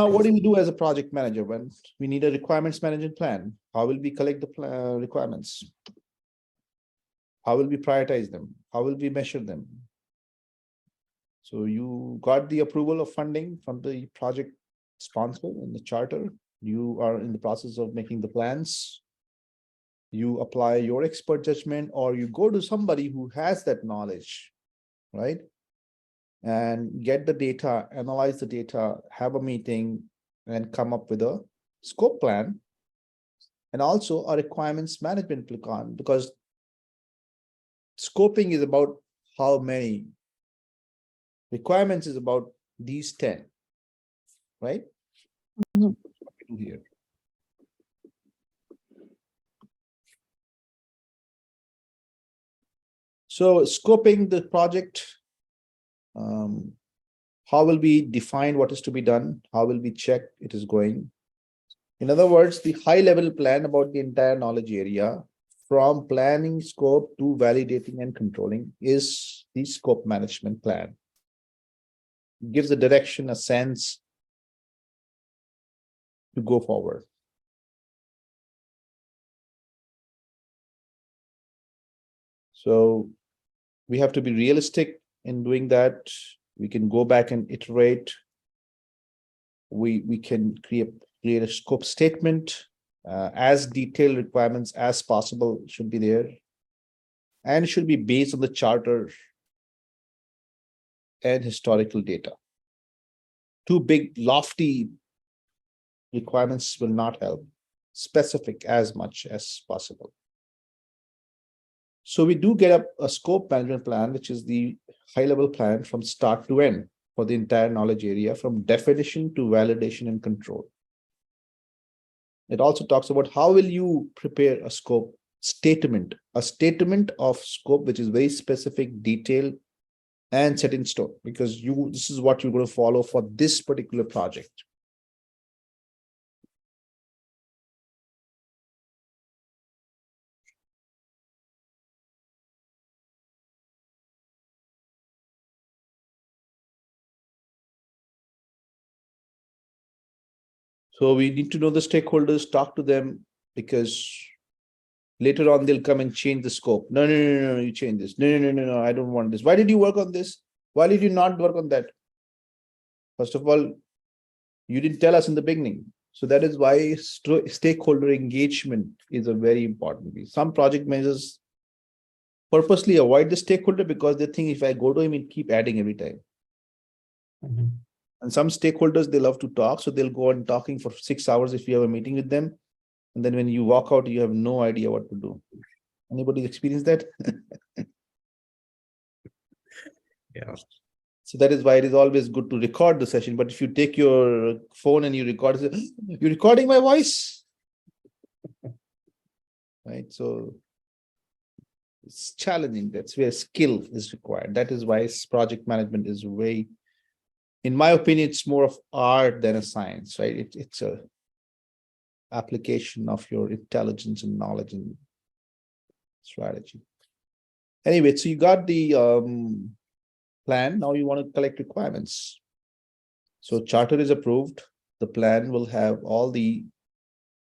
Now, what do we do as a project manager when we need a requirements management plan? How will we collect the requirements? How will we prioritize them? How will we measure them? So you got the approval of funding from the project sponsor in the charter. You are in the process of making the plans. You apply your expert judgment, or you go to somebody who has that knowledge, right? And get the data, analyze the data, have a meeting, and come up with a scope plan, and also a requirements management plan, because scoping is about how many, requirements is about these 10, right? Mhm. What we do here. So scoping the project, how will we define what is to be done? How will we check it is going? In other words, the high level plan about the entire knowledge area, from planning scope to validating and controlling, is the scope management plan. It gives a direction, a sense to go forward. So we have to be realistic in doing that. We can go back and iterate. We can create a scope statement, as detailed requirements as possible should be there, and should be based on the charter and historical data. Too big, lofty requirements will not help. Specific as much as possible. So we do get a scope management plan, which is the high-level plan from start to end for the entire knowledge area, from definition to validation and control. It also talks about how will you prepare a scope statement, a statement of scope, which is very specific, detailed, and set in stone, because this is what you're going to follow for this particular project. So we need to know the stakeholders, talk to them, because later on they'll come and change the scope. No, you change this. No, I don't want this. Why did you work on this? Why did you not work on that? First of all, you didn't tell us in the beginning. So that is why stakeholder engagement is a very important piece. Some project managers purposely avoid the stakeholder because they think if I go to him, he'll keep adding every time. Mhm. And some stakeholders, they love to talk. So they'll go on talking for 6 hours if you have a meeting with them. And then when you walk out, you have no idea what to do. Anybody experienced that? Yeah. So that is why it is always good to record the session. But if you take your phone and you record, you're recording my voice, right? So it's challenging. That's where skill is required. That is why project management is way, in my opinion, it's more of art than a science, right? It's a application of your intelligence and knowledge and strategy. Anyway, so you got the plan. Now you want to collect requirements. So charter is approved. The plan will have all the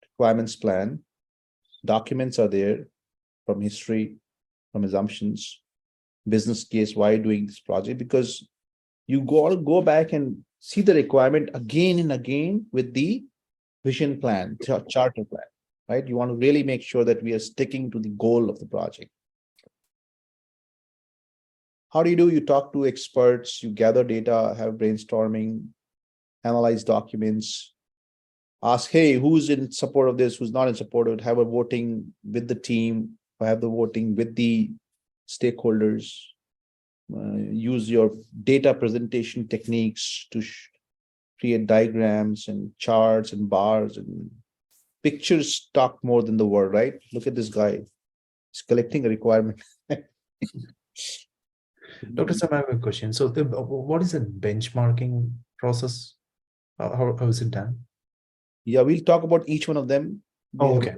requirements plan. Documents are there from history, from assumptions, business case, why doing this project, because you go back and see the requirement again and again with the vision plan, charter plan, right? You want to really make sure that we are sticking to the goal of the project. How do? You talk to experts, you gather data, have brainstorming, analyze documents, ask, hey, who's in support of this, who's not in support of it, have a voting with the team, have the voting with the stakeholders, use your data presentation techniques to create diagrams and charts and bars, and pictures talk more than the word, right? Look at this guy. He's collecting a requirement. Dr. Sam, I have a question. So what is the benchmarking process? How is it done? Yeah, we'll talk about each one of them. Oh, okay.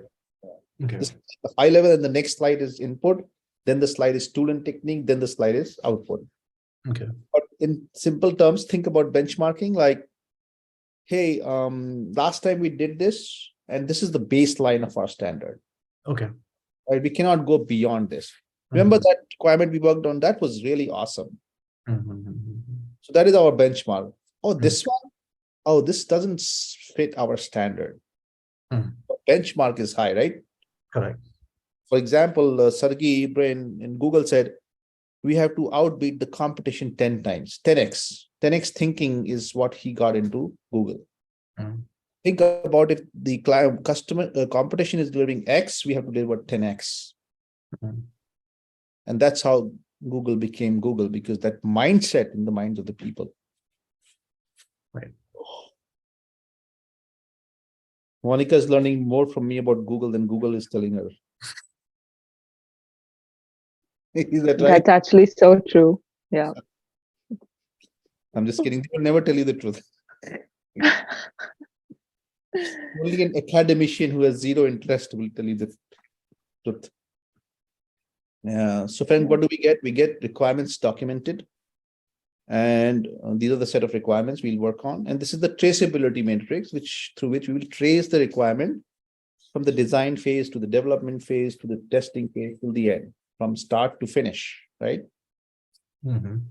Okay. This high level, and the next slide is input. Then the slide is tool and technique. Then the slide is output. Okay. But in simple terms, think about benchmarking like, hey, last time we did this, and this is the baseline of our standard. Okay. Right? We cannot go beyond this. Mhm. Remember that requirement we worked on? That was really awesome. Mhm. So that is our benchmark. Oh, Mhm. this one? Oh, this doesn't fit our standard. Mhm. Benchmark is high, right? Correct. For example, Sergey Brin in Google said, we have to outbeat the competition 10 times, 10x. 10x thinking is what he got into Google. Mhm. Think about if the client customer competition is delivering X, we have to deliver 10x. Mhm. And that's how Google became Google, because that mindset in the minds of the people. Right. Monica is learning more from me about Google than Google is telling her. Is that right? That's actually so true. Yeah. I'm just kidding. They will never tell you the truth. Only an academician who has zero interest will tell you the truth. Yeah. So, friends, what do we get? We get requirements documented. And these are the set of requirements we'll work on. And this is the traceability matrix, through which we will trace the requirement from the design phase to the development phase to the testing phase till the end, from start to finish, right? Mhm.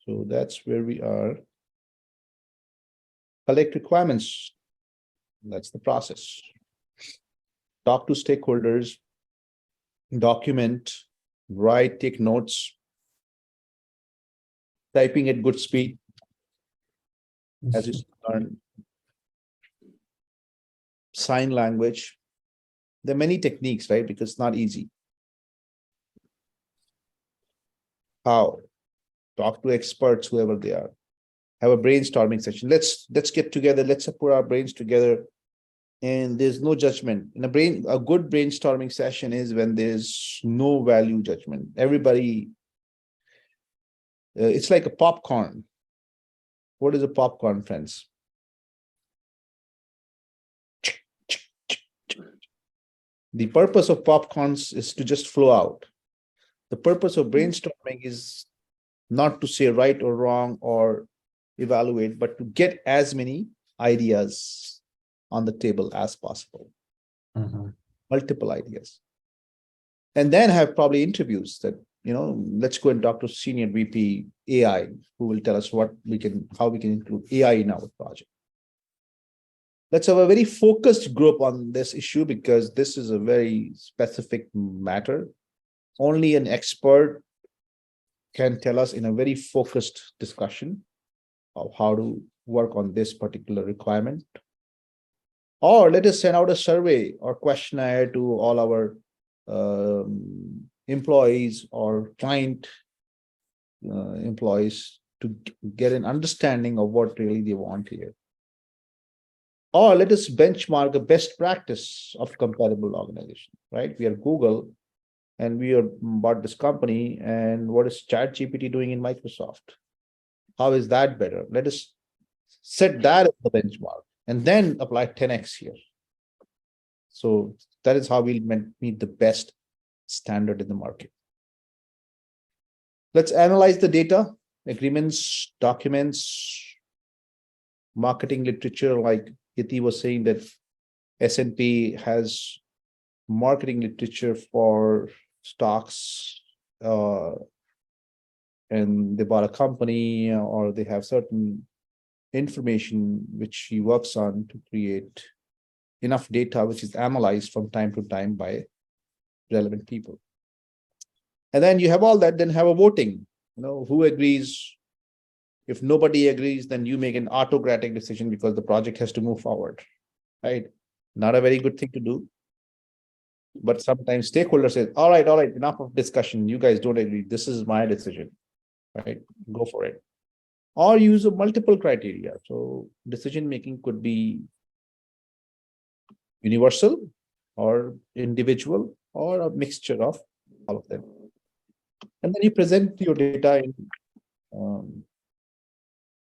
So that's where we are. Collect requirements. That's the process. Talk to stakeholders, document, write, take notes, typing at good speed, as you learn, sign language. There are many techniques, right? Because it's not easy. How? Talk to experts, whoever they are. Have a brainstorming session. Let's get together. Let's put our brains together. And there's no judgment. A good brainstorming session is when there's no value judgment. Everybody, it's like a popcorn. What is a popcorn, friends? The purpose of popcorns is to just flow out. The purpose of brainstorming is not to say right or wrong or evaluate, but to get as many ideas on the table as possible. Mhm. Multiple ideas. And then have probably interviews that, let's go and talk to senior VP AI, who will tell us how we can include AI in our project. Let's have a very focused group on this issue, because this is a very specific matter. Only an expert can tell us in a very focused discussion of how to work on this particular requirement. Or let us send out a survey or questionnaire to all our employees or client employees to get an understanding of what really they want here. Or let us benchmark a best practice of comparable organization, right? We are Google and we are bought this company, and what is ChatGPT doing in Microsoft? How is that better? Let us set that as the benchmark and then apply 10x here. So that is how we'll meet the best standard in the market. Let's analyze the data, agreements, documents, marketing literature. Like Yati was saying that S&P has marketing literature for stocks, and they bought a company or they have certain information which he works on to create enough data which is analyzed from time to time by relevant people. And then you have all that, then have a voting, who agrees. If nobody agrees, then you make an autocratic decision because the project has to move forward, right? Not a very good thing to do. But sometimes stakeholders say, all right, enough of discussion. You guys don't agree. This is my decision, right? Go for it. Or use a multiple criteria. So decision-making could be universal or individual or a mixture of all of them. And then you present your data in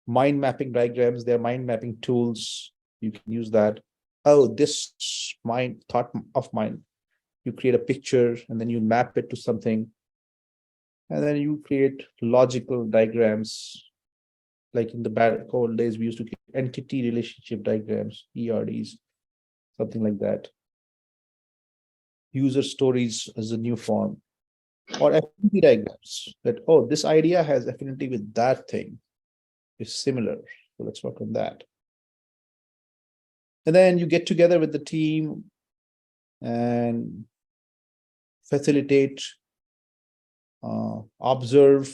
mind mapping diagrams. There are mind mapping tools. You can use that. Oh, this thought of mine. You create a picture and then you map it to something. And then you create logical diagrams. like in the bad old days, we used to keep entity relationship diagrams, ERDs, something like that. User stories as a new form, or affinity diagrams that, oh, this idea has affinity with that thing, is similar. So let's work on that. And then you get together with the team and facilitate, observe.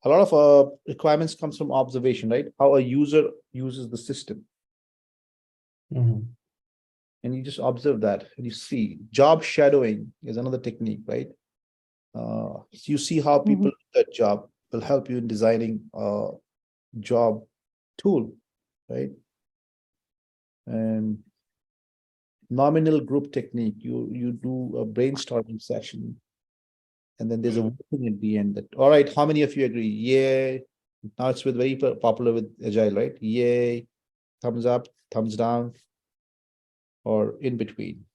A lot of requirements comes from observation, right? How a user uses the system. Mhm. And you just observe that and you see. Job shadowing is another technique, right? So you see how people do that job, will help you in designing a job tool, right? And nominal group technique, you do a brainstorming session, and then there's a voting at the end that, all right, how many of you agree? Yay. Now it's with very popular with Agile, right? Yay, thumbs up, thumbs down, or in between,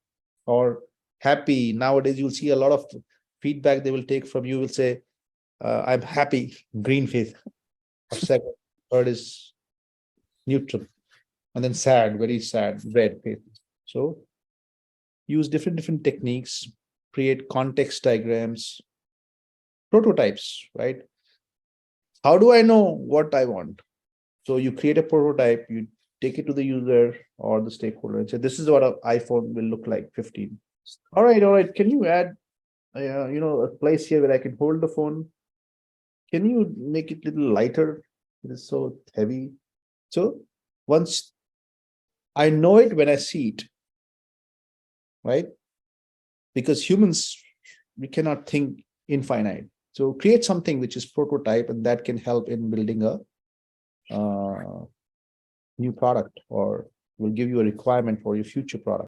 or happy. Nowadays, you'll see a lot of feedback they will take from you, will say, I'm happy, green face, or second, third is neutral, and then sad, very sad, red face. So use different techniques, create context diagrams, prototypes, right? How do I know what I want? So you create a prototype, you take it to the user or the stakeholder and say, this is what an iPhone will look like 15. All right. Can you add, a place here where I can hold the phone? Can you make it a little lighter? It is so heavy. So once I know it when I see it, right? Because humans, we cannot think infinite. So create something which is prototype, and that can help in building a new product, or will give you a requirement for your future product.